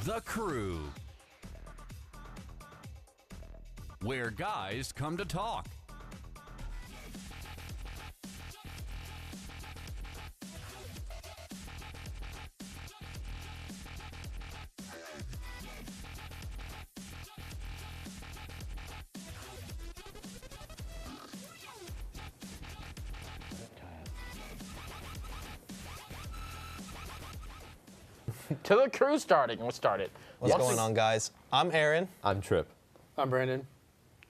The Crew, where guys come to talk. To the crew starting. Let's start it. What's going on, guys? I'm Aaron. I'm Tripp. I'm Brandon.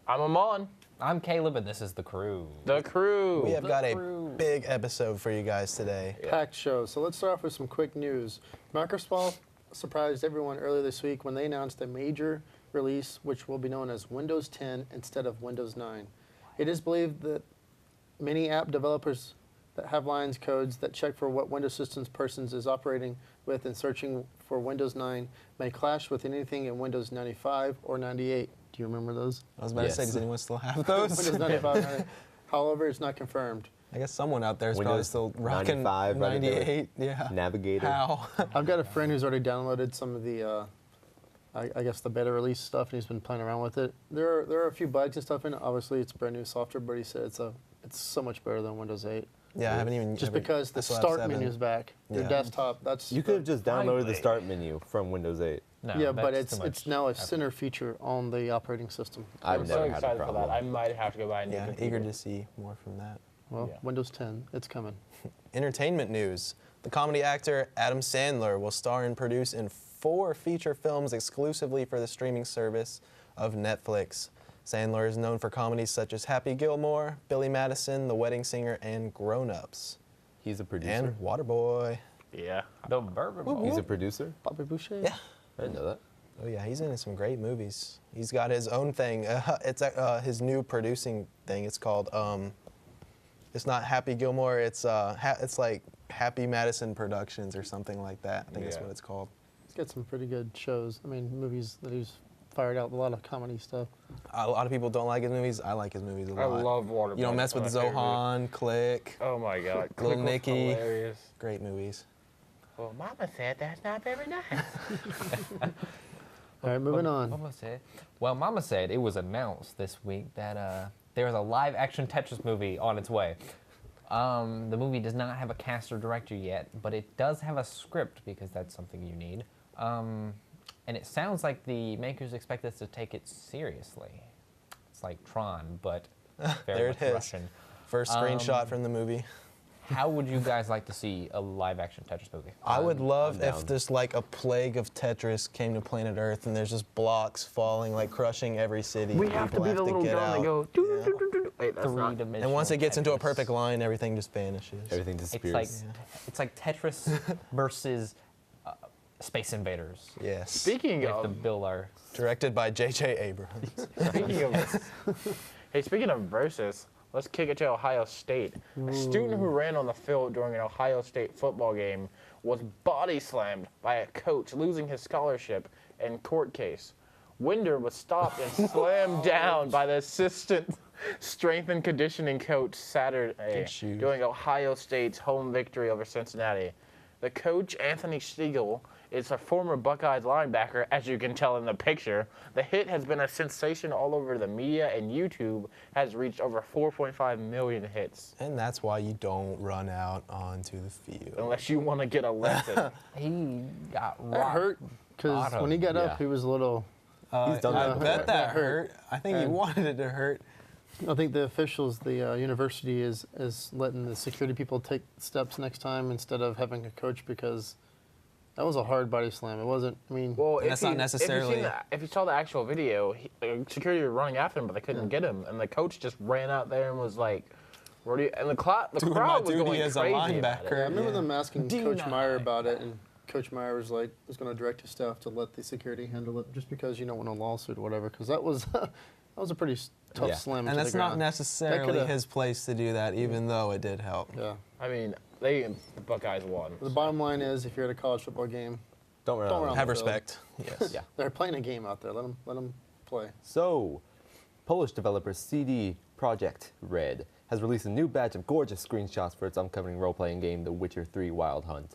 I'm Amon. I'm Caleb, and this is The Crew. The Crew. We have got a big episode for you guys today. Packed show. So let's start off with some quick news. Microsoft surprised everyone earlier this week when they announced a major release which will be known as Windows 10 instead of Windows 9. It is believed that many app developers that have lines codes that check for what Windows systems persons is operating with and searching for Windows 9 may clash with anything in Windows 95 or 98. Do you remember those? I was about to say, does anyone still have those? Windows 95. 98. However, it's not confirmed. I guess someone out there is probably Windows still rocking 95, 98. Yeah. Navigator. How? I've got a friend who's already downloaded some of the, I guess the beta release stuff, and he's been playing around with it. There are a few bugs and stuff in it. Obviously, it's brand new software, but he said it's so much better than Windows 8. Yeah, I haven't even. Just because the start menu's back, your Yeah. desktop. That's You could have just downloaded the start menu from Windows 8. No, yeah, but that's too much it's now a effort. center feature on the operating system. I've I'm never so had a excited for problem. that. I might have to go buy a new Yeah, computer. eager to see more from that. Well, Yeah. Windows 10, it's coming. Entertainment news. The comedy actor Adam Sandler will star and produce in 4 feature films exclusively for the streaming service of Netflix. Sandler is known for comedies such as Happy Gilmore, Billy Madison, The Wedding Singer, and Grown Ups. He's a producer. And Waterboy. Yeah. The Bourbon Bowl. He's a producer? Bobby Boucher? Yeah. I didn't know that. Oh yeah, he's in some great movies. He's got his own thing. It's his new producing thing. It's called. It's not Happy Gilmore. It's it's like Happy Madison Productions or something like that. I think that's Yeah. what it's called. He's got some pretty good shows. I mean, movies that he's fired out, a lot of comedy stuff. A lot of people don't like his movies. I like his movies a lot. I love Waterboy. You don't mess with That's my favorite. Zohan, Click. Oh my God. Little Click was Nicky. hilarious. Great movies. Well, Mama said that's not very nice. All right, moving on. Mama said. Well, Mama said it was announced this week that there was a live-action Tetris movie on its way. The movie does not have a cast or director yet, but it does have a script because that's something you need. And it sounds like the makers expect us to take it seriously. It's like Tron, but very There much it is. Russian. First screenshot from the movie. How would you guys like to see a live-action Tetris movie? I would love I'm if down. just like a plague of Tetris came to planet Earth and there's just blocks falling, like crushing every city. We have to People be the little get gun that out. go. Yeah. Wait, that's not. Three-dimensional And once it gets into a Tetris. perfect line, everything just vanishes. Everything It's disappears. like it's like Tetris versus Space Invaders. Yes. Speaking We have to of, build our. Directed by J.J. Abrams. speaking of versus, let's kick it to Ohio State. A student who ran on the field during an Ohio State football game was body slammed by a coach, losing his scholarship in court case. Winder was stopped and slammed down by the assistant strength and conditioning coach Saturday Good shoes. during Ohio State's home victory over Cincinnati. The coach, Anthony Stiegel, is a former Buckeyes linebacker, as you can tell in the picture. The hit has been a sensation all over the media, and YouTube has reached over 4.5 million hits. And that's why you don't run out onto the field. Unless you want to get a lesson. He got That rocked hurt because bottom. when he got Yeah. up, he was a little. He's done I that bet before. that hurt. I think he And- wanted it to hurt. I think the officials, the university is letting the security people take steps next time instead of having a coach because that was a hard body slam. It wasn't. I mean, Well, And that's not necessarily- If you saw the actual video, security were running after him, but they couldn't get him, and the coach just ran out there and was like, "What are you?" And the crowd Doing my was duty going as a crazy about it. linebacker. I remember Yeah. them asking Do Coach not. Meyer about it, and Coach Meyer was like, was going to direct his staff to let the security handle it, just because you don't want a lawsuit or whatever, because that was that was a pretty tough Yeah. slam. And to that's the not ground. necessarily coulda- his place to do that, even though it did help. Yeah. I mean, the Buckeyes won. The bottom line is, if you're at a college football game, Don't run Don't out. run. Have on the field. respect. Yes. Yeah. they're playing a game out there. Let them play. So, Polish developer CD Projekt Red has released a new batch of gorgeous screenshots for its upcoming role-playing game, The Witcher 3 Wild Hunt.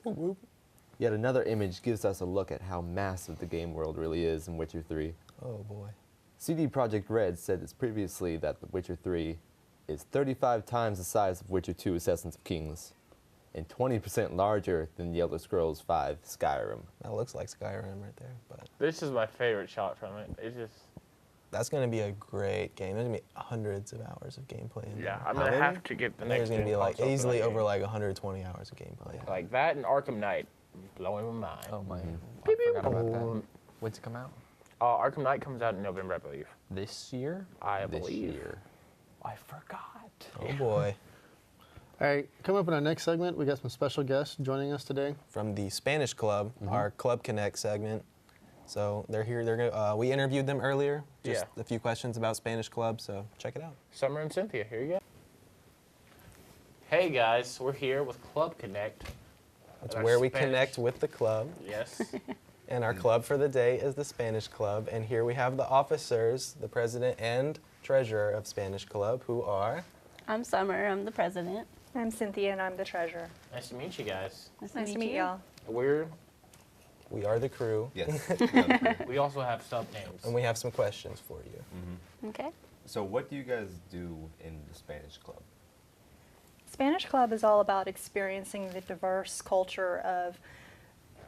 Yet another image gives us a look at how massive the game world really is in Witcher 3. Oh boy. CD Projekt Red said this previously that The Witcher 3 is 35 times the size of Witcher 2 Assassins of Kings and 20% larger than The Elder Scrolls V Skyrim. That looks like Skyrim right there, but This is my favorite shot from it. It's just, that's going to be a great game. There's going to be hundreds of hours of gameplay in yeah, there. I'm How going to many? have to get the I think next there's going to be gen like console for easily that over game. like 120 hours of gameplay. Like that and Arkham Knight. Blowing my mind. Oh my, Mhm. I forgot about that. When's it come out? Arkham Knight comes out in November, I believe. This year? I This believe. year. I forgot. Oh boy. All right, coming up in our next segment, we got some special guests joining us today. From the Spanish Club, our Club Connect segment. So they're here. They're gonna, we interviewed them earlier. Just Yeah. a few questions about Spanish Club. So check it out. Summer and Cynthia, here you go. Hey guys, we're here with Club Connect. It's Our where we Spanish- connect with the club. Yes. And our club for the day is the Spanish Club. And here we have the officers, the president and treasurer of Spanish Club, who are. I'm Summer. I'm the president. I'm Cynthia, and I'm the treasurer. Nice to meet you guys. Nice to meet y'all. We are the crew. Yes. We also have sub names. And we have some questions for you. Okay. So what do you guys do in the Spanish Club? Spanish Club is all about experiencing the diverse culture of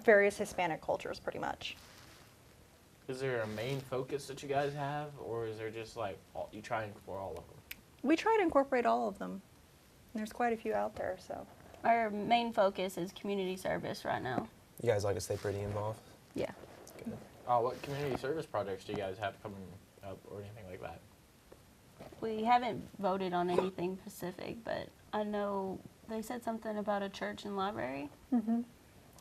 various Hispanic cultures, pretty much. Is there a main focus that you guys have, or is there just like you try and explore all of them? We try to incorporate all of them. There's quite a few out there, so. Our main focus is community service right now. You guys like to stay pretty involved? Yeah. What community service projects do you guys have coming up, or anything like that? We haven't voted on anything specific, but I know they said something about a church and library.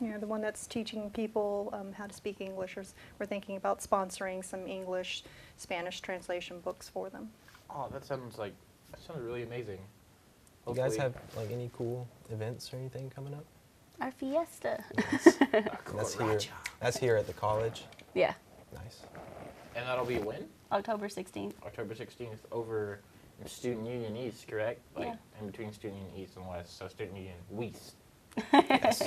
Yeah, the one that's teaching people how to speak English. We're thinking about sponsoring some English, Spanish translation books for them. Oh, that sounds really amazing. You guys Hopefully- have like any cool events or anything coming up? Our fiesta. That's here. That's here at the college. Yeah. Nice. And that'll be when? October 16th. October 16th over in Student Union East, correct? Like Yeah. in between Student Union East and West, so Student Union West.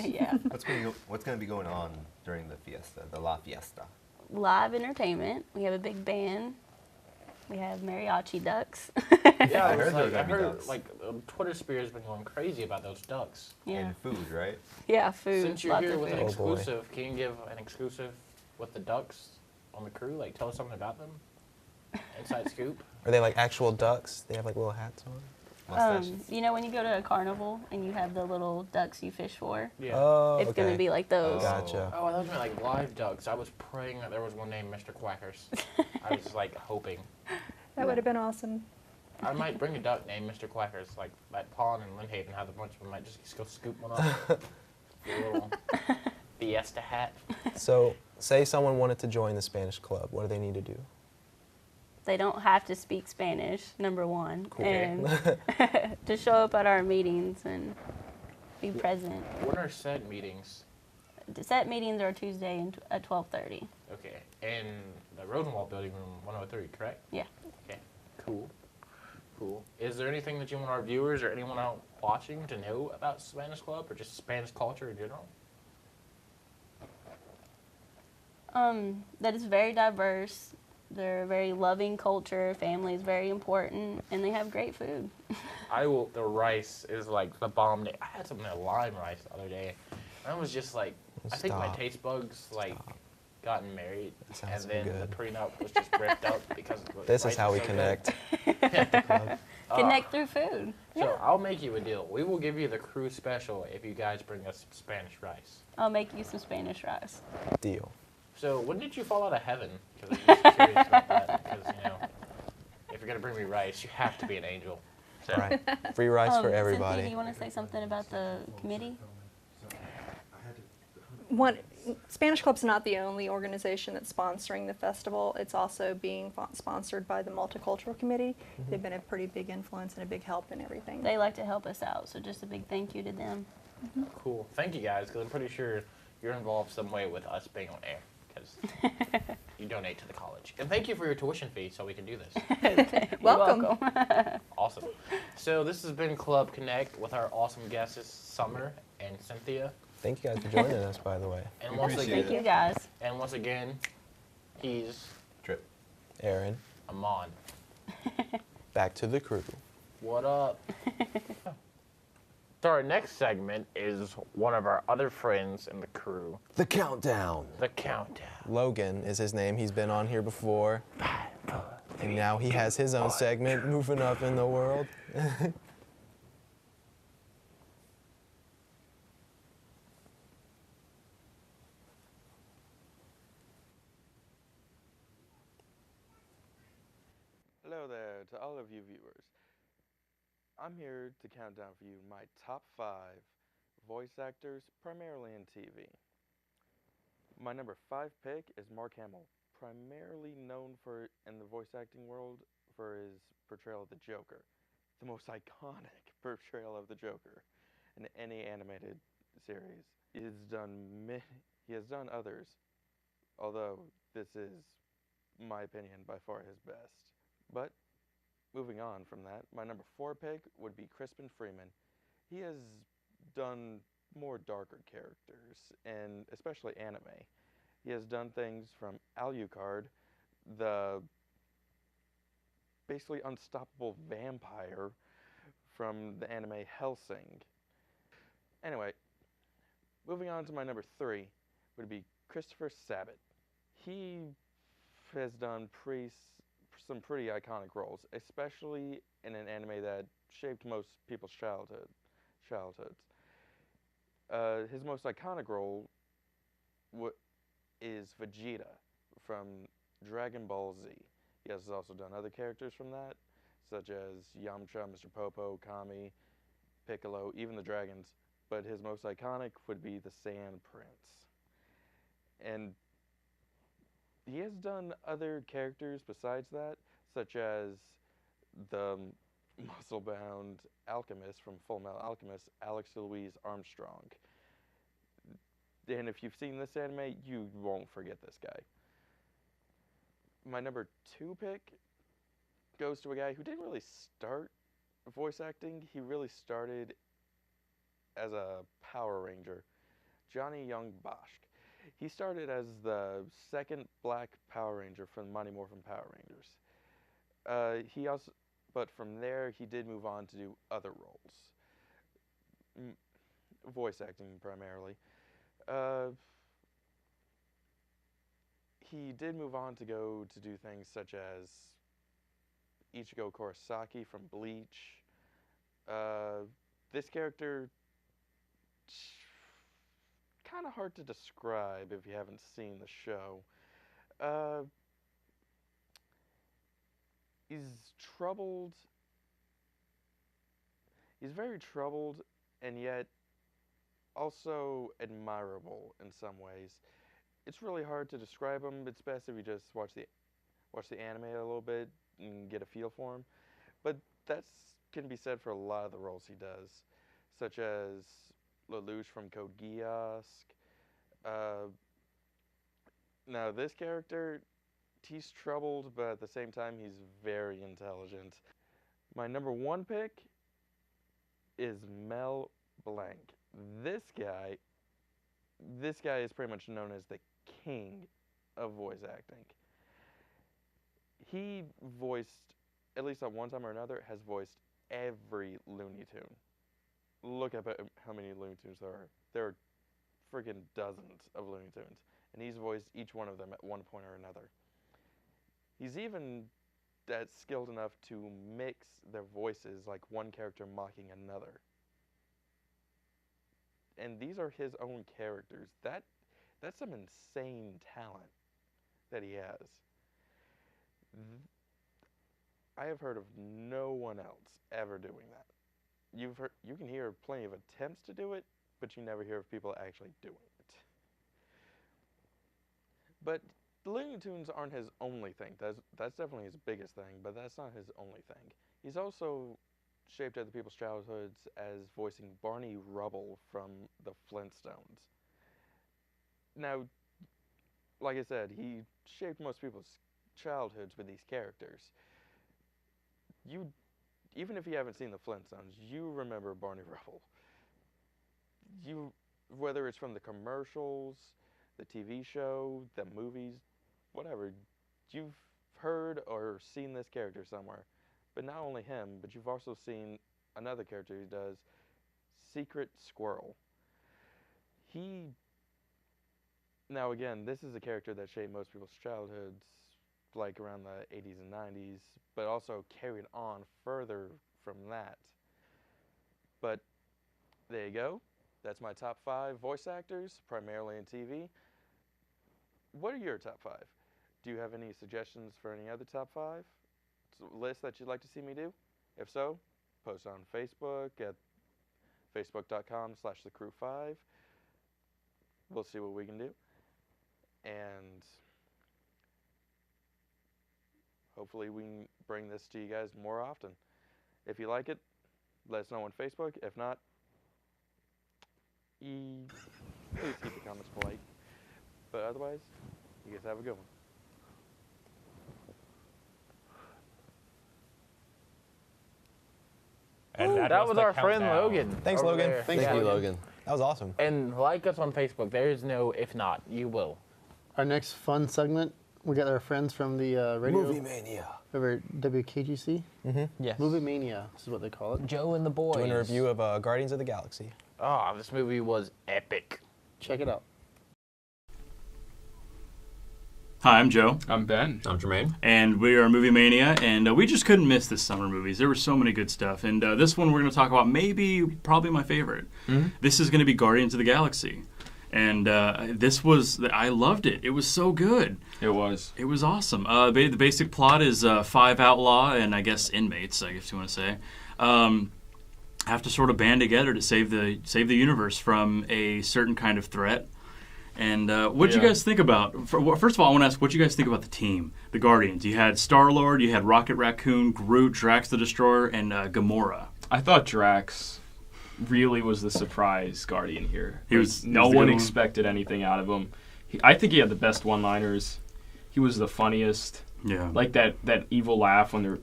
Yeah. What's going to be going on during the fiesta, the La Fiesta? Live entertainment. We have a big band. We have mariachi ducks. Yeah, I heard there were I gonna be heard ducks. like Twitter sphere has been going crazy about those ducks. Yeah. And food, right? Yeah, food. Since you're Lots here of with an food. Oh, boy. exclusive, can you give an exclusive with the ducks on the crew? Like tell us something about them. Inside scoop. Are they like actual ducks? They have like little hats on? Mustaches. You know when you go to a carnival and you have the little ducks you fish for? Yeah. Oh, It's going to be like those. Gotcha. Oh, I thought you meant like live ducks. I was praying that there was one named Mr. Quackers. I was like hoping. That would have been awesome. I might bring a duck named Mr. Quackers, like that pond in Lynnhaven has a bunch of them. I might just go scoop one off. Your little fiesta hat. So, say someone wanted to join the Spanish Club. What do they need to do? They don't have to speak Spanish, number one. Cool. And to show up at our meetings and be present. When are said meetings? The set meetings are Tuesday at 12:30. Okay, in the Rodenwald Building Room 103, correct? Yeah. Okay, cool. Cool. Is there anything that you want our viewers or anyone out watching to know about Spanish Club or just Spanish culture in general? That is very diverse. They're a very loving culture. Family is very important, and they have great food. The rice is like the bomb. I had some lime rice the other day. And I was just like, I think my Stop. taste bugs like gotten married, That sounds and so then good. the prenup was just ripped up because of the This rice is how we so good. connect. at the club. Connect through food. So I'll make you a deal. We will give you the crew special if you guys bring us some Spanish rice. I'll make you some Spanish rice. Deal. So when did you fall out of heaven? Because I'm just curious about that. Because if you're gonna bring me rice, you have to be an angel. So, All right. Free rice for Cynthia, everybody. do you want to say something about the committee? Spanish Club's not the only organization that's sponsoring the festival. It's also being sponsored by the Multicultural Committee. They've been a pretty big influence and a big help in everything. They like to help us out, so just a big thank you to them. cool. Thank you guys, because I'm pretty sure you're involved some way with us being on air. Because you donate to the college. And thank you for your tuition fee so we can do this. You're Welcome. Awesome. So this has been Club Connect with our awesome guests, Summer and Cynthia. Thank you guys for joining us, by the way. And once appreciate again, Thank you guys. and once again, he's Tripp. Aaron, Amon. back to the crew. What up? So our next segment is one of our other friends in the crew, The countdown. the countdown. Logan is his name. He's been on here before. And now he has his own segment, moving up in the world. Hello there to all of you viewers. I'm here to count down for you my top 5 voice actors, primarily in TV. My number 5 pick is Mark Hamill, primarily known for, in the voice acting world, for his portrayal of the Joker. The most iconic portrayal of the Joker in any animated series. He has done others, although this is, my opinion, by far his best. But moving on from that, my number 4 pick would be Crispin Freeman. He has done more darker characters, and especially anime. He has done things from Alucard, the basically unstoppable vampire from the anime Hellsing. Anyway, moving on to my number 3 would be Christopher Sabat. He has done some pretty iconic roles, especially in an anime that shaped most people's childhoods. His most iconic role is Vegeta from Dragon Ball Z. He has also done other characters from that, such as Yamcha, Mr. Popo, Kami, Piccolo, even the dragons. But his most iconic would be the Saiyan Prince. And he has done other characters besides that, such as the muscle-bound alchemist from Full Metal Alchemist, Alex Louise Armstrong. And if you've seen this anime, you won't forget this guy. My number 2 pick goes to a guy who didn't really start voice acting. He really started as a Power Ranger, Johnny Young Bosch. He started as the second black Power Ranger from Mighty Morphin Power Rangers. But from there, he did move on to do other roles, voice acting primarily. He did move on to go to do things such as Ichigo Kurosaki from Bleach. This character, kind of hard to describe if you haven't seen the show. He's troubled. He's very troubled, and yet also admirable in some ways. It's really hard to describe him. It's best if you just watch the anime a little bit and get a feel for him. But that can be said for a lot of the roles he does, such as Lelouch from Code Geass. Now this character, he's troubled, but at the same time he's very intelligent. My number 1 pick is Mel Blanc. This guy is pretty much known as the king of voice acting. He voiced, at least at one time or another, has voiced every Looney Tune. Look up at how many Looney Tunes there are. There are friggin' dozens of Looney Tunes, and he's voiced each one of them at one point or another. He's even that skilled enough to mix their voices, like one character mocking another. And these are his own characters. That's some insane talent that he has. I have heard of no one else ever doing that. You can hear plenty of attempts to do it, but you never hear of people actually doing it. But the Looney Tunes aren't his only thing. That's definitely his biggest thing, but that's not his only thing. He's also shaped other people's childhoods as voicing Barney Rubble from the Flintstones. Now, like I said, he shaped most people's childhoods with these characters. Even if you haven't seen the Flintstones, you remember Barney Rubble. whether it's from the commercials, the TV show, the movies, whatever, you've heard or seen this character somewhere. But not only him, but you've also seen another character who does Secret Squirrel. Now again, this is a character that shaped most people's childhoods, like around the 80s and 90s, but also carried on further from that. But there you go. That's my top 5 voice actors, primarily in TV. What are your top 5? Do you have any suggestions for any other top 5 lists that you'd like to see me do? If so, post on Facebook at facebook.com/thecrew5. We'll see what we can do. And hopefully we can bring this to you guys more often. If you like it, let us know on Facebook. If not, please keep the comments polite. But otherwise, you guys have a good one. And that was our friend Logan. Thanks, over Logan. there. Thank Yeah. you, Logan. That was awesome. And like us on Facebook. There is no if not. You will. Our next fun segment, we got our friends from the radio. Movie Mania. Over at WKGC. Yes. Movie Mania, this is what they call it. Joe and the boys. Doing a review of Guardians of the Galaxy. Oh, this movie was epic. Check it out. Hi, I'm Joe. I'm Ben. I'm Jermaine. And we are Movie Mania, and we just couldn't miss this summer movies. There were so many good stuff, and this one we're going to talk about probably my favorite. Mm-hmm. This is going to be Guardians of the Galaxy. And I loved it. It was so good. It was. It was awesome. The basic plot is 5 outlaw and I guess inmates, I guess you want to say, have to sort of band together to save the universe from a certain kind of threat. And what did you guys think about? First of all, I want to ask what you guys think about the team, the Guardians. You had Star-Lord, you had Rocket Raccoon, Groot, Drax the Destroyer, and Gamora. I thought Drax really was the surprise Guardian here. No one expected anything out of him. I think he had the best one-liners. He was the funniest. Yeah. Like that evil laugh when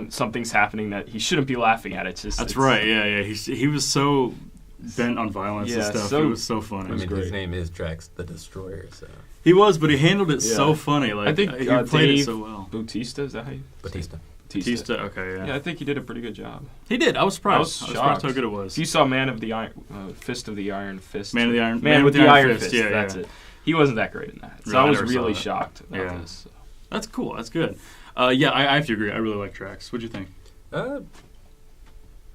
something's happening that he shouldn't be laughing at. That's right. Yeah. He was so bent on violence and stuff. It was so funny. I mean, his name is Drax the Destroyer, so. He was, but he handled it so funny. Like, I think he played it so well. Bautista, is that how you? Batista, okay, yeah. Yeah, I think he did a pretty good job. He did. I was surprised. I was surprised how good it was. If you saw Man of the Iron Fist. Man with the Iron Fist. Yeah, that's it. He wasn't that great in that. So I was really shocked about this. So. That's cool. That's good. I have to agree. I really like Drax. What'd you think?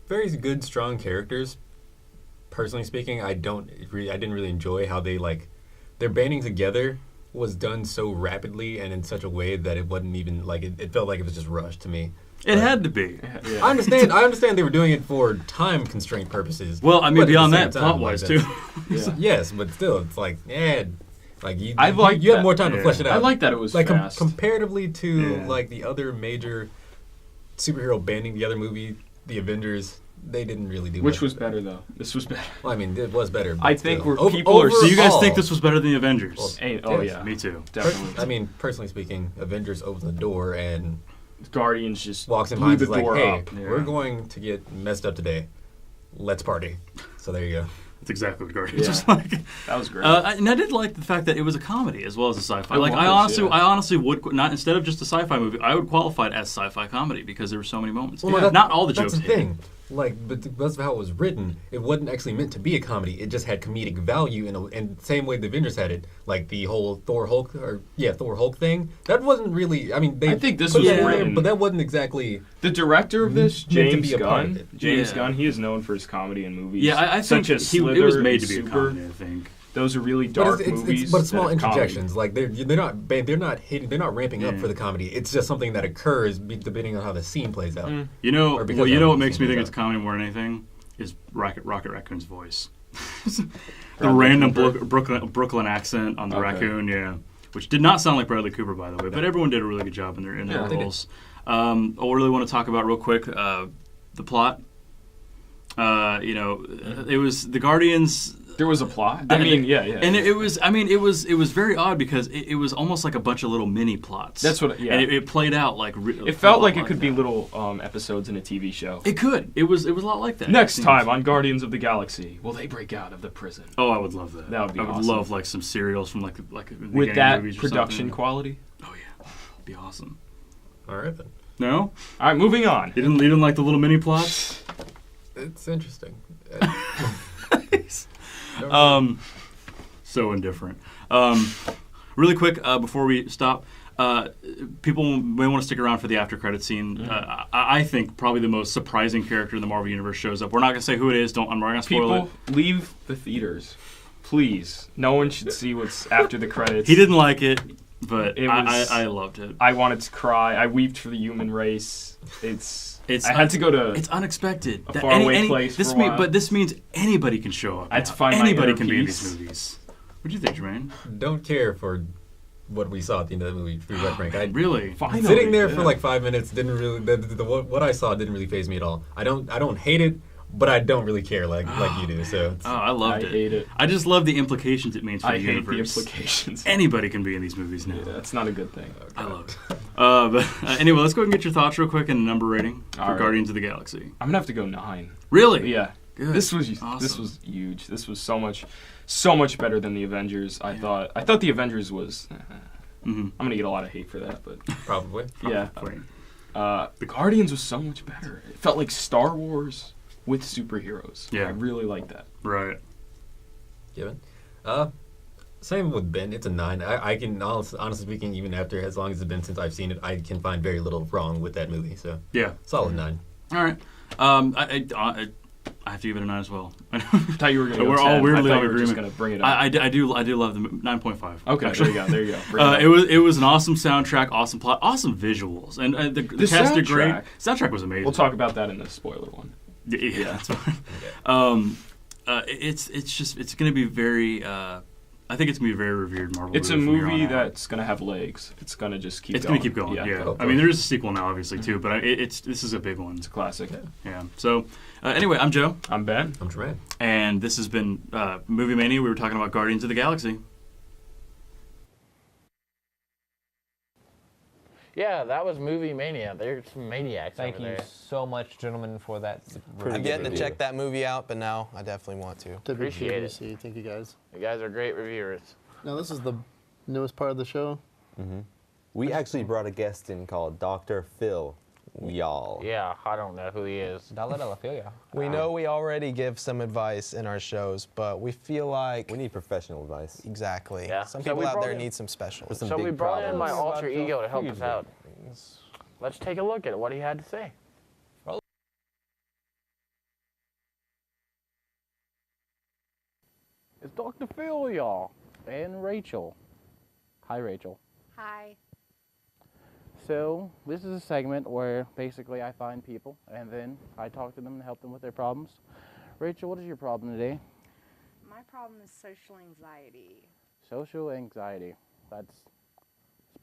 Very good, strong characters. Personally speaking, I didn't really enjoy how they their banding together was done so rapidly and in such a way that it wasn't even it felt like it was just rushed to me. It had to be. Yeah. I understand they were doing it for time constraint purposes. Well, I mean, beyond that, plot-wise too. Yes, but still, it's you had more time to flesh it out. I like that it was fast. Comparatively to the other major superhero banding together movie, The Avengers. They didn't really do Which was better, though? This was better. Well, I mean, it was better. I think So you guys think this was better than The Avengers? Well, yeah. Me too. Definitely. I mean, personally speaking, Avengers opens the door and Guardians just walks in behind the door up. We're going to get messed up today. Let's party. So there you go. That's exactly what Guardians was like. That was great. And I did like the fact that it was a comedy as well as a sci-fi. I honestly would not, instead of just a sci-fi movie, I would qualify it as sci-fi comedy because there were so many moments. Well, not all the jokes. That's the thing. But because of how it was written, it wasn't actually meant to be a comedy. It just had comedic value in the same way the Avengers had it. Like the whole Thor Hulk thing. That wasn't really. I mean, I think this was written, but that wasn't exactly. The director of this, James Gunn. James Gunn. He is known for his comedy in movies. Yeah, I think it was made to be a comedy. I think. Those are really dark movies. But small interjections, they're not ramping up for the comedy. It's just something that occurs depending on how the scene plays out. You know what makes me think it's comedy more than anything is Rocket Raccoon's voice. The random Brooklyn accent on the raccoon, which did not sound like Bradley Cooper, by the way. But everyone did a really good job in their roles. I really want to talk about real quick the plot. It was the Guardians. There was a plot. I mean, yeah. And it was very odd because it was almost like a bunch of little mini plots. That's what. Yeah. And it played out like. It felt like it could be little episodes in a TV show. It could. It was a lot like that. Next time on Guardians of the Galaxy, will they break out of the prison? Oh, I would love that. That would be awesome. I would love like some serials from like with that production quality. Oh yeah, it'd be awesome. All right then. No. All right, moving on. You didn't like the little mini plots? It's interesting. So indifferent. Really quick before we stop, people may want to stick around for the after credit scene. I think probably the most surprising character in the Marvel Universe shows up. We're not going to say who it is. I'm not going to spoil it. People, leave the theaters. Please. No one should see what's after the credits. He didn't like it, but I loved it. I wanted to cry. I wept for the human race. I had to go to it's unexpected. A faraway place for a while. But this means anybody can show up. I had to find anybody my can be in these peace. movies. What do you think, Jermaine? Don't care for what we saw at the end of the movie. To be quite frank, really sitting there for like 5 minutes didn't really. What I saw didn't really faze me at all. I don't hate it, but I don't really care like you do. So I loved it. I hate it. I just love the implications it means for the universe. I hate the implications. Anybody can be in these movies now. Yeah, that's not a good thing. I love it. But anyway, let's go ahead and get your thoughts real quick and a number rating for right. Guardians of the Galaxy. I'm gonna have to go 9. Really? Yeah. Good. This was awesome. huge. This was so much better than the Avengers. I thought the Avengers was. I'm gonna get a lot of hate for that, but probably. Yeah. The Guardians was so much better. It felt like Star Wars with superheroes. Yeah. I really like that. Right. Given. Same with Ben. It's a 9. I can honestly speaking, even after as long as it's been since I've seen it, I can find very little wrong with that movie. So yeah, solid 9. All right. I have to give it a 9 as well. I thought you were going to. We're all weirdly in agreement. agreement. Just going to bring it up. I do love the 9.5. Okay, actually. there you go. It was an awesome soundtrack, awesome plot, awome visuals, and the cast did great. Soundtrack was amazing. We'll talk about that in the spoiler one. Yeah, that's fine. It's going to be very. I think it's going to be a very revered Marvel movie. It's a movie that's going to have legs. It's going to just keep going. It's going to keep going, yeah. I mean, there is a sequel now, obviously, too, but this is a big one. It's a classic. Yeah. So, anyway, I'm Joe. I'm Ben. I'm Jermaine. And this has been Movie Mania. We were talking about Guardians of the Galaxy. Yeah, that was Movie Mania. There's some maniacs Thank over you there. so much, gentlemen, for that. I've yet to check that movie out, but now I definitely want to. Appreciate it. Thank you, guys. You guys are great reviewers. Now, this is the newest part of the show. We actually brought a guest in called Dr. Phil. Y'all. Yeah, I don't know who he is. We know we already give some advice in our shows, but we feel like we need professional advice. Exactly. Yeah. Some So people we out brought there in- need some special. So we brought in my alter ego to help us out. Let's take a look at what he had to say. It's Dr. Philyaw and Rachel. Hi, Rachel. Hi. So, this is a segment where basically I find people and then I talk to them and help them with their problems. Rachel, what is your problem today? My problem is social anxiety. Social anxiety. It's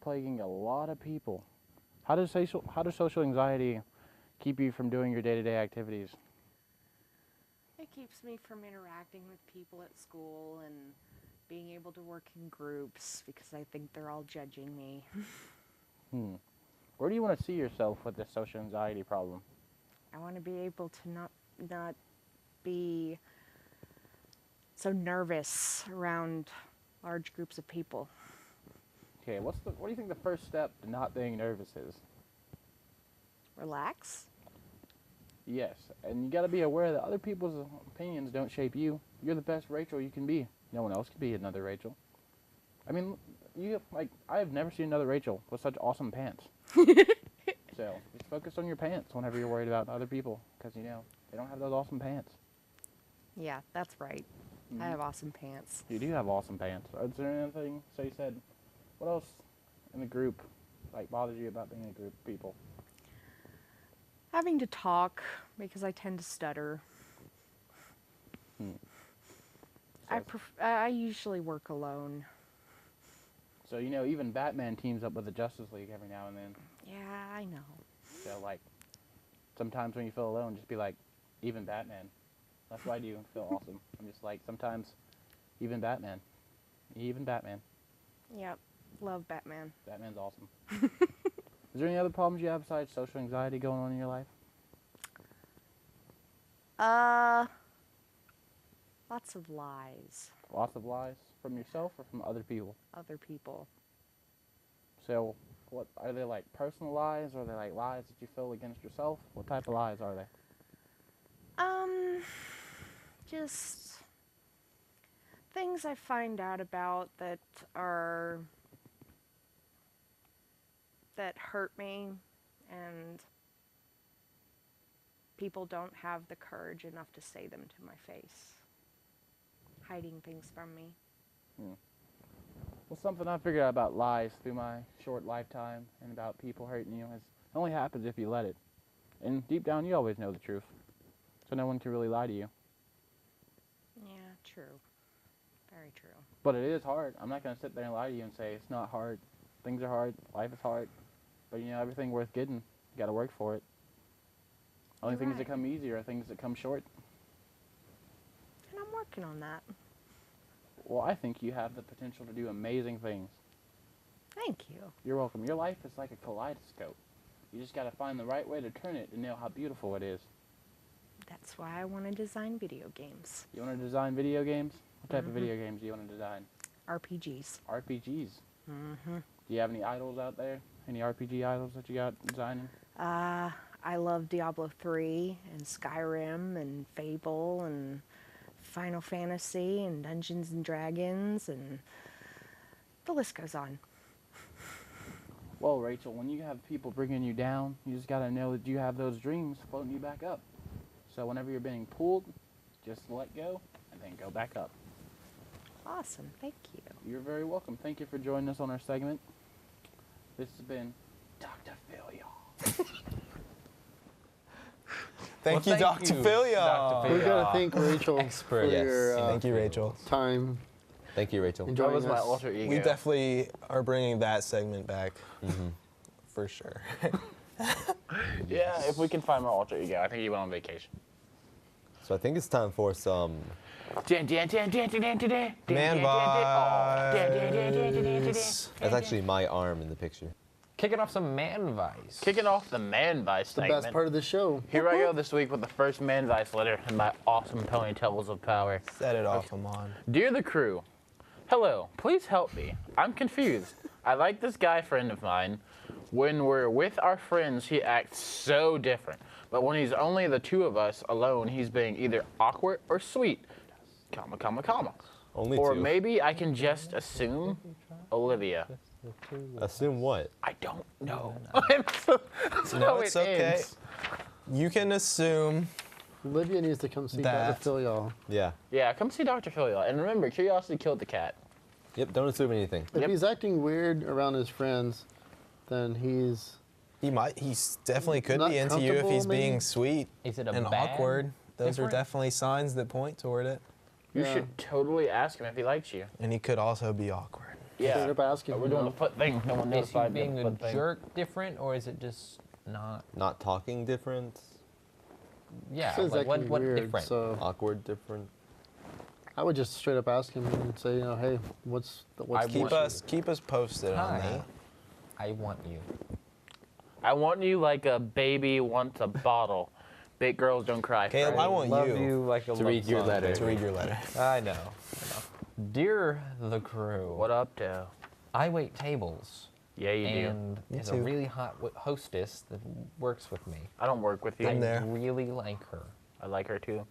plaguing a lot of people. How does social anxiety keep you from doing your day-to-day activities? It keeps me from interacting with people at school and being able to work in groups because I think they're all judging me. Where do you want to see yourself with this social anxiety problem? I want to be able to not be so nervous around large groups of people. Okay, what do you think the first step to not being nervous is? Relax. Yes, and you got to be aware that other people's opinions don't shape you. You're the best Rachel you can be. No one else can be another Rachel. I mean, I have never seen another Rachel with such awesome pants. So, just focus on your pants whenever you're worried about other people, because, they don't have those awesome pants. Yeah, that's right. I have awesome pants. You do have awesome pants. Is there anything, so you said, what else in the group, bothers you about being in a group of people? Having to talk because I tend to stutter. I usually work alone. So, even Batman teams up with the Justice League every now and then. Yeah, I know. So, sometimes when you feel alone, just be like, even Batman. That's why I do feel awesome. I'm just like, sometimes, even Batman. Yep. Love Batman. Batman's awesome. Is there any other problems you have besides social anxiety going on in your life? Lots of lies. Lots of lies from yourself or from other people? Other people. So, what are they, like personal lies, or are they like lies that you feel against yourself? What type of lies are they? Just things I find out about that hurt me, and people don't have the courage enough to say them to my face. Hiding things from me. Well, something I figured out about lies through my short lifetime and about people hurting you is it only happens if you let it. And deep down, you always know the truth. So no one can really lie to you. Yeah, true. Very true. But it is hard. I'm not going to sit there and lie to you and say it's not hard. Things are hard. Life is hard. But, everything worth getting, you got to work for it. Only things that come easy are things that come short. And I'm working on that. Well, I think you have the potential to do amazing things. Thank you. You're welcome. Your life is like a kaleidoscope. You just got to find the right way to turn it to know how beautiful it is. That's why I want to design video games. You want to design video games? What type of video games do you want to design? RPGs. RPGs? Mm-hmm. Do you have any idols out there? Any RPG idols that you got designing? I love Diablo 3 and Skyrim and Fable and Final Fantasy and Dungeons and Dragons, and the list goes on. Well, Rachel, when you have people bringing you down, you just got to know that you have those dreams floating you back up. So whenever you're being pulled, just let go and then go back up. Awesome. Thank you. You're very welcome. Thank you for joining us on our segment. This has been Dr. Philyaw. Thank you, Dr. Philyaw. We got to thank Rachel Expert. for your Thank you, Rachel. time. Thank you, Rachel. That was my alter ego. We definitely are bringing that segment back. For sure. Yeah, if we can find my alter ego. I think he went on vacation. So I think it's time for some Man Vice. That's actually my arm in the picture. Kicking off some Man Vice. Kicking off the Man Vice The segment. best part of the show. Here I go this week with the first Man Vice letter in my awesome ponytails of power. Set it off, Amon. Dear the crew, hello, please help me. I'm confused. I like this guy friend of mine. When we're with our friends, he acts so different. But when he's only the two of us alone, he's being either awkward or sweet. Comma, comma, comma. Only or two. maybe I can just assume Olivia. Assume what? I don't know. That's No, how it's it okay. ends. You can assume Olivia needs to come see that. Dr. Philyaw. Yeah. Yeah, come see Dr. Philyaw. And remember, curiosity killed the cat. Yep, don't assume anything. If he's acting weird around his friends, then he definitely could Not be into you if he's comfortable, maybe? being sweet Is it a and bad awkward. Those are different? definitely signs that point toward it. You Yeah. should totally ask him if he likes you. And he could also be awkward. Yeah. Straight up ask him, We're you doing know. the foot thing. No one Is he notified being the a foot thing. jerk different, or is it just not? Not talking different. Yeah, Says like acting what weird, different? So Awkward different. I would just straight up ask him and say, hey, what's the Keep us posted on Hi, that. I want you. I want you like a baby wants a bottle. Big girls don't cry. Caleb, Frank. I want Love you you like a to love read your song, letter. baby. to read your letter. I know. Dear the crew, What up, Joe? I wait tables. Yeah, you do. And Me there's a too. really hot hostess that works with me. I don't work with you. Been there. I really like her. I like her too.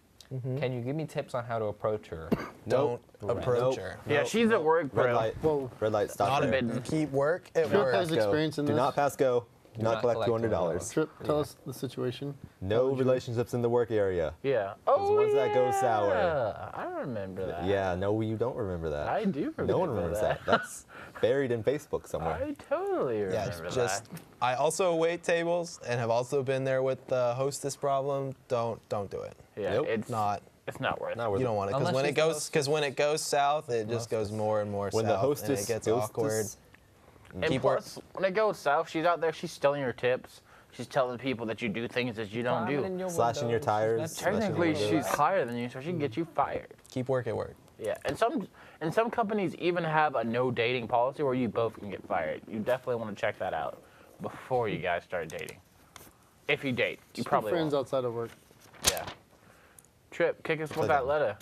Can you give me tips on how to approach her? Don't Nope. approach Nope. her. Yeah, she's at work, bro. Red light. Whoa. Red light. Stop Not there. a keep work at Trip work. has experience in Do this. not pass go. Do Do not not collect collect $200. Trip, tell us the situation. No relationships in the work area. Yeah. 'Cause once that goes sour. I remember that. Yeah, no, you don't remember that. I do remember No one remembers that. That's buried in Facebook somewhere. I totally Yeah, remember it's just that. I also wait tables and have also been there with the hostess problem. Don't do it. Yeah, Nope. it's Not worth it. Not worth you it. don't want it Unless because when she's it goes south, it just goes more and more When south the hostess and it gets awkward. And Keep work. plus, when it goes south, she's out there, she's stealing your tips. She's telling people that you do things that you don't do. Slashing your tires. Technically, she's higher than you, so she can get you fired. Keep work at work. Yeah, and some companies even have a no dating policy where you both can get fired. You definitely want to check that out before you guys start dating. If you date, you Just probably be friends won't. outside of work. Yeah. Tripp, kick us with that letter.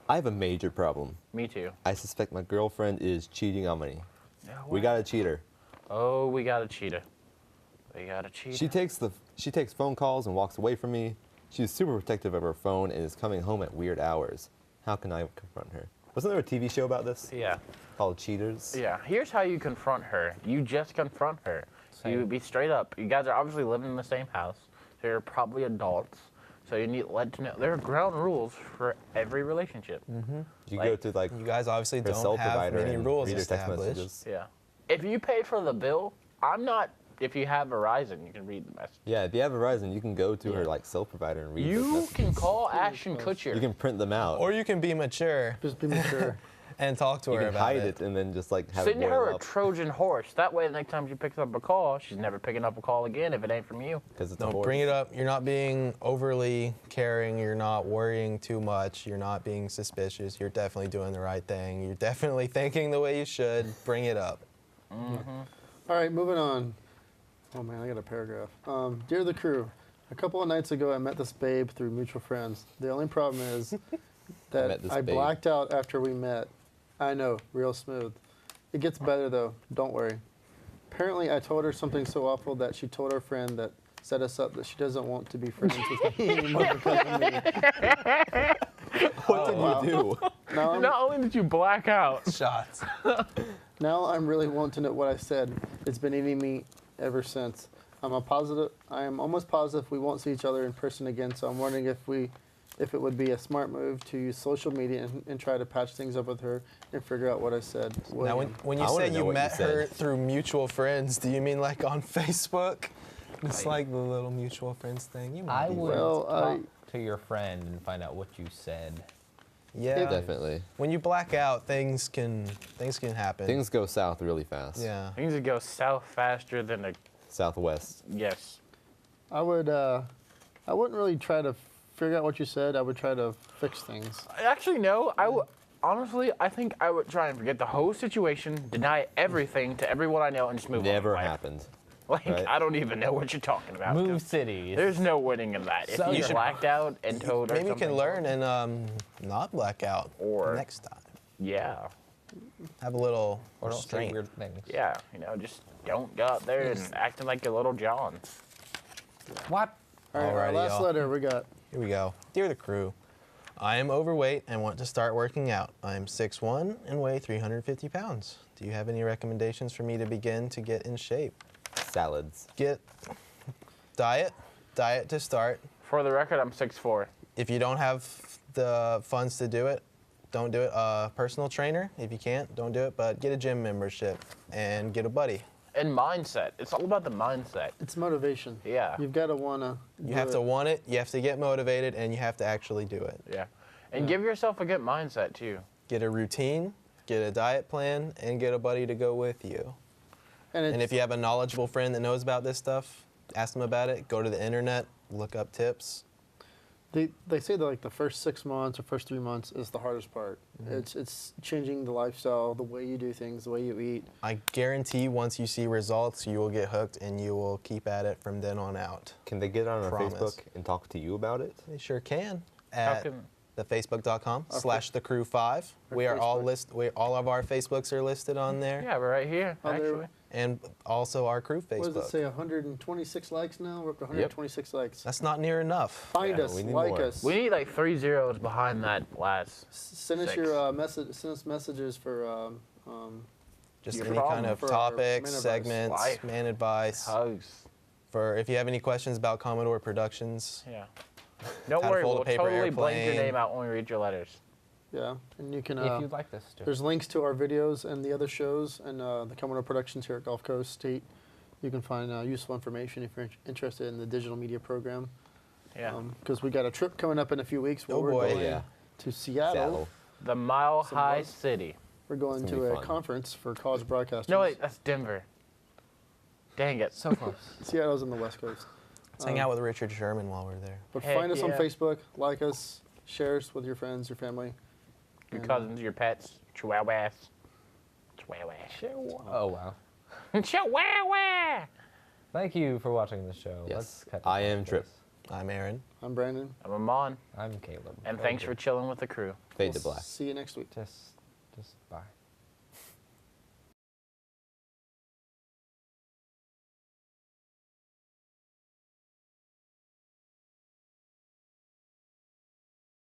I have a major problem. Me too. I suspect my girlfriend is cheating on me. No We way. got a cheater. Oh, we got a cheater. We got a cheater. She takes phone calls and walks away from me. She's super protective of her phone and is coming home at weird hours. How can I confront her? Wasn't there a TV show about this? Yeah. Called Cheaters? Yeah, here's how you confront her. You just confront her. You be straight up. You guys are obviously living in the same house, so you're probably adults. So you need to know there are ground rules for every relationship. Mm-hmm. You Like, go to like You guys obviously her don't cell have provider many and rules read her text established. messages. Yeah. If you pay for the bill, I'm not. If you have Verizon, you can read the message. Yeah, if you have Verizon, you can go to her like cell provider and read. those You messages. can call Ashton Kutcher. You can print them out. Or you can be mature. Just be mature. And talk to you her can about hide it. it and then just like have Send it her boil a up Trojan horse. That way, the next time she picks up a call, she's never picking up a call again if it ain't from you. because it's a No, horse. bring it up. You're not being overly caring. You're not worrying too much. You're not being suspicious. You're definitely doing the right thing. You're definitely thinking the way you should. Bring it up. All right, moving on. Oh man, I got a paragraph. Dear the crew, a couple of nights ago I met this babe through mutual friends. The only problem is that met this I babe. blacked out after we met. I know, real smooth. It gets better though, don't worry. Apparently I told her something so awful that she told her friend that set us up that she doesn't want to be friends with me anymore because of me. What did you do? Now I'm, Not only did you black out, Shots. now I'm really wanting to know what I said. It's been eating me ever since. I am almost positive we won't see each other in person again, so I'm wondering if it would be a smart move to use social media and try to patch things up with her and figure out what I said. Now, when you I wanna say know you what you met her said. through mutual friends, do you mean like on Facebook? It's like the little mutual friends thing. You might I be would right. Well, talk to your friend and find out what you said. Yeah. Definitely. When you black out, things can happen. Things go south really fast. Yeah. things would go south faster than a Southwest. yes. I wouldn't really try to figure out what you said. I would try to fix things. Actually, no. Honestly, I think I would try and forget the whole situation, deny everything to everyone I know, and just move on. Never with life. happened. Like, right? I don't even know what you're talking about. Move 'cause cities. There's no winning in that. So If you you should- blacked out and told her Maybe you something, can learn and not black out Or- next time. Yeah. Have a little Or don't say restraint. weird things. Yeah. Just don't go out there and acting like a little John. What? All right, our Alrighty, last y'all. letter we got. Here we go. Dear the crew, I am overweight and want to start working out. I am 6'1" and weigh 350 pounds. Do you have any recommendations for me to begin to get in shape? Salads. Get diet to start. For the record, I'm 6'4". If you don't have the funds to do it, don't do it. Personal trainer, if you can't, don't do it. But get a gym membership and get a buddy. And mindset. It's all about the mindset. It's motivation. Yeah. You've got to wanna. You have to want it, you have to get motivated, and you have to actually do it. Yeah. And give yourself a good mindset, too. Get a routine, get a diet plan, and get a buddy to go with you. And if you have a knowledgeable friend that knows about this stuff, ask them about it. Go to the internet, look up tips. They say that like the first 6 months or first 3 months is the hardest part. Mm-hmm. It's changing the lifestyle, the way you do things, the way you eat. I guarantee once you see results, you will get hooked and you will keep at it from then on out. Can they get on our Promise. Facebook and talk to you about it? They sure can. How At can- thefacebook.com/thecrew5. We are all all of our Facebooks are listed on there. Yeah, we're right here, Oh, there- actually. And also our crew What does it Facebook. say? 126 likes now? We're up to 126 likes. That's not near enough. Find us, we need like more. us. We need like 3 zeros behind that last. Send us 6. your send us messages for Just Your any problem kind of for our topics, man advice. segments, Life. man advice. Hugs. For if you have any questions about Commodore Productions, Yeah. Don't How to worry, fold a we'll paper totally blank your airplane. name out when we read your letters. yeah, and you can. If you'd like this to. There's links to our videos and the other shows and the Commodore Productions here at Gulf Coast State. You can find useful information if you're interested in the digital media program. Yeah. Because we got a trip coming up in a few weeks where Oh, we're boy. going Yeah. to Seattle. The Mile Some High buzz. City. We're going It's to gonna be a fun. conference for college broadcasters. No, wait, that's Denver. Dang it. So close. Seattle's on the West Coast. Let's hang out with Richard Sherman while we're there. But Heck find us on yeah. Facebook, like us, share us with your friends, your family. Your and, cousins, your pets, chihuahuas. Chihuahua. Oh, wow. Chihuahua! Thank you for watching the show. Yes. Let's cut I this am off, Tripp. please. I'm Aaron. I'm Brandon. I'm Amon. I'm Caleb. And thanks for chilling with the crew. Fade to black. See you next week. Just bye.